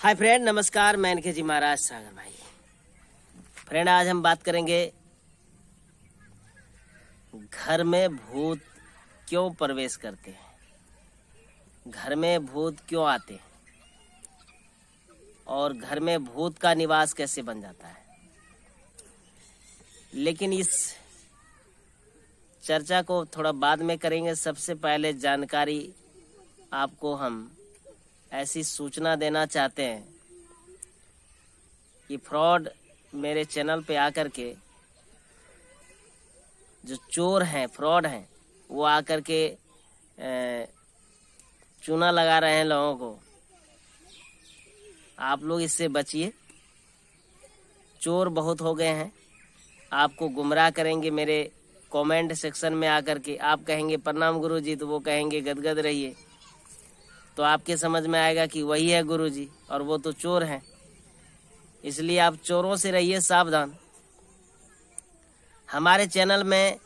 Hi friend, नमस्कार। मैं इनके जी महाराज सागर भाई। फ्रेंड, आज हम बात करेंगे घर में भूत क्यों प्रवेश करते हैं, घर में भूत क्यों आते हैं और घर में भूत का निवास कैसे बन जाता है। लेकिन इस चर्चा को थोड़ा बाद में करेंगे। सबसे पहले जानकारी आपको हम ऐसी सूचना देना चाहते हैं कि फ्रॉड मेरे चैनल पे आकर के जो चोर हैं, फ्रॉड हैं, वो आकर के चूना लगा रहे हैं लोगों को। आप लोग इससे बचिए। चोर बहुत हो गए हैं, आपको गुमराह करेंगे। मेरे कमेंट सेक्शन में आकर के आप कहेंगे प्रणाम गुरुजी, तो वो कहेंगे गदगद रहिए। तो आपके समझ में आएगा कि वही है गुरुजी और वो तो चोर हैं। इसलिए आप चोरों से रहिए सावधान। हमारे चैनल में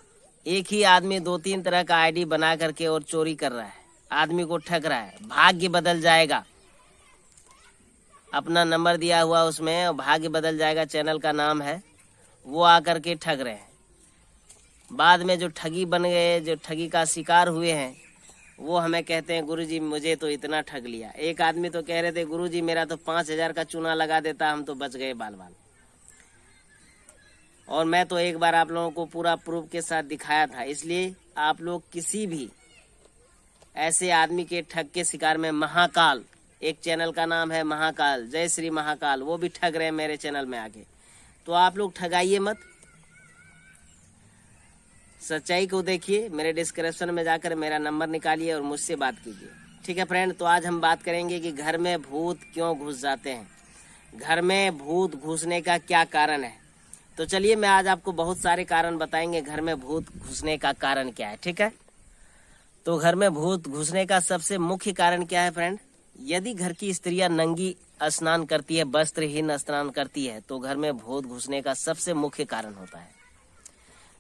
एक ही आदमी 2-3 तरह का आईडी बना करके और चोरी कर रहा है, आदमी को ठग रहा है। भाग्य बदल जाएगा, अपना नंबर दिया हुआ उसमें, भाग्य बदल जाएगा चैनल का नाम है। वो आकर के ठग रहे हैं। बाद में जो ठगी बन गए, जो ठगी का शिकार हुए हैं, वो हमें कहते हैं गुरुजी मुझे तो इतना ठग लिया। एक आदमी तो कह रहे थे गुरुजी मेरा तो 5,000 का चूना लगा देता, हम तो बच गए बाल बाल। और मैं तो एक बार आप लोगों को पूरा प्रूफ के साथ दिखाया था। इसलिए आप लोग किसी भी ऐसे आदमी के ठग के शिकार में, महाकाल एक चैनल का नाम है, महाकाल, जय श्री महाकाल, वो भी ठग रहे हैं मेरे चैनल में आके। तो आप लोग ठगाइए मत, सच्चाई को देखिए। मेरे डिस्क्रिप्शन में जाकर मेरा नंबर निकालिए और मुझसे बात कीजिए। ठीक है फ्रेंड, तो आज हम बात करेंगे कि घर में भूत क्यों घुस जाते हैं, घर में भूत घुसने का क्या कारण है। तो चलिए, मैं आज आपको बहुत सारे कारण बताएंगे घर में भूत घुसने का कारण क्या है। ठीक है, तो घर में भूत घुसने का सबसे मुख्य कारण क्या है फ्रेंड? यदि घर की स्त्रियां नंगी स्नान करती है, वस्त्रहीन स्नान करती है, तो घर में भूत घुसने का सबसे मुख्य कारण होता है।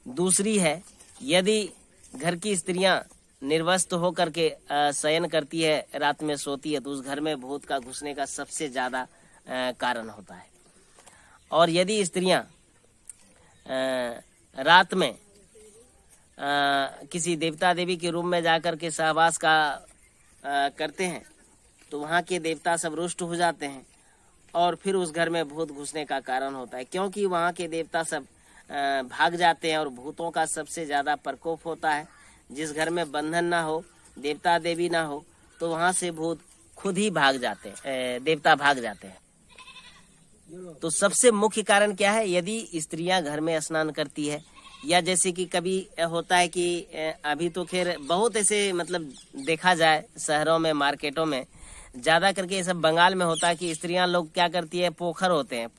दूसरी है, यदि घर की स्त्रियां निर्वस्त्र होकर के शयन करती है, रात में सोती है, तो उस घर में भूत का घुसने का सबसे ज्यादा कारण होता है। और यदि स्त्रियां रात में किसी देवता देवी के रूम में जाकर के सहवास का करते हैं, तो वहाँ के देवता सब रुष्ट हो जाते हैं और फिर उस घर में भूत घुसने का कारण होता है। क्योंकि वहाँ के देवता सब भाग जाते हैं और भूतों का सबसे ज्यादा प्रकोप होता है। जिस घर में बंधन ना हो, देवता देवी ना हो, तो वहां से भूत खुद ही भाग जाते हैं, देवता भाग जाते हैं। तो सबसे मुख्य कारण क्या है? यदि स्त्रियां घर में स्नान करती है, या जैसे कि कभी होता है कि अभी तो खैर बहुत ऐसे मतलब देखा जाए शहरों में, मार्केटों में ज्यादा करके, ये सब बंगाल में होता है कि स्त्रियां लोग क्या करती है, पोखर होते हैं,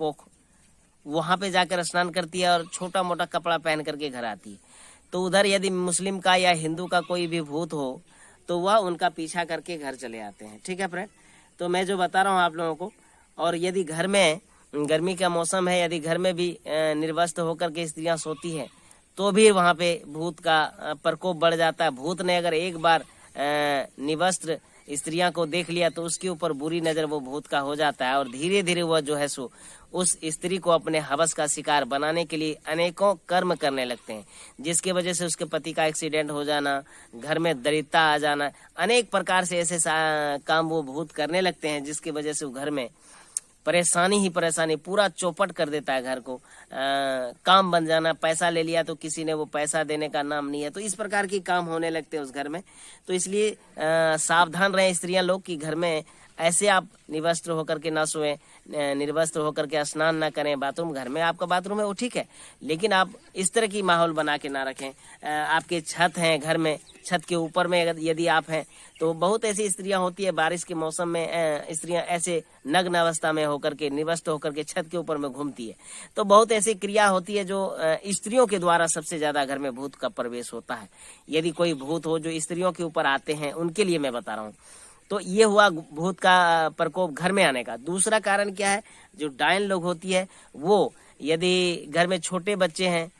वहां पे जाकर स्नान करती है और छोटा मोटा कपड़ा पहन करके घर आती है। तो उधर यदि मुस्लिम का या हिंदू का कोई भी भूत हो, तो वह उनका पीछा करके घर चले आते हैं। ठीक है फ्रेंड, तो मैं जो बता रहा हूँ आप लोगों को। और यदि घर में गर्मी का मौसम है, यदि घर में भी निर्वस्त्र होकर के स्त्रियां सोती है, तो भी वहां पे भूत का प्रकोप बढ़ जाता है। भूत ने अगर एक बार निवस्त्र स्त्रियां को देख लिया, तो उसके ऊपर बुरी नजर वो भूत का हो जाता है और धीरे धीरे वह जो है सो उस स्त्री को अपने हवस का शिकार बनाने के लिए अनेकों कर्म करने लगते हैं, जिसके वजह से उसके पति का एक्सीडेंट हो जाना, घर में दरिद्रता आ जाना, अनेक प्रकार से ऐसे काम वो भूत करने लगते हैं, जिसकी वजह से वो घर में परेशानी ही परेशानी, पूरा चौपट कर देता है घर को। काम बन जाना, पैसा ले लिया तो किसी ने वो पैसा देने का नाम नहीं है, तो इस प्रकार के काम होने लगते हैं उस घर में। तो इसलिए सावधान रहें स्त्रियां लोग कि घर में ऐसे आप निवस्त्र होकर के ना सोएं, निर्वस्त्र होकर के स्नान ना करें। बाथरूम, घर में आपका बाथरूम है वो ठीक है, लेकिन आप इस तरह की माहौल बना के ना रखें। आपके छत हैं घर में, छत के ऊपर में यदि आप हैं, तो बहुत ऐसी स्त्रियां होती है बारिश के मौसम में स्त्रियां ऐसे नग्न अवस्था में होकर के, निवस्त्र होकर के छत के ऊपर में घूमती है। तो बहुत ऐसी क्रिया होती है जो स्त्रियों के द्वारा सबसे ज्यादा घर में भूत का प्रवेश होता है। यदि कोई भूत हो जो स्त्रियों के ऊपर आते हैं, उनके लिए मैं बता रहा हूँ। तो ये हुआ भूत का प्रकोप घर में आने का। दूसरा कारण क्या है? जो डायन लोग होती है, वो यदि घर में छोटे बच्चे हैं,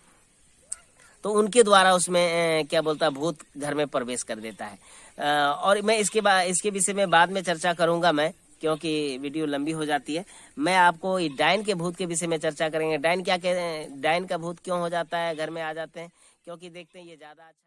तो उनके द्वारा उसमें क्या बोलता, भूत घर में प्रवेश कर देता है। और मैं इसके विषय में बाद में चर्चा करूंगा मैं क्योंकि वीडियो लंबी हो जाती है। मैं आपको डायन के भूत के विषय में चर्चा करेंगे। डायन क्या कहते हैं, डायन का भूत क्यों हो जाता है, घर में आ जाते हैं, क्योंकि देखते हैं ये ज़्यादा अच्छा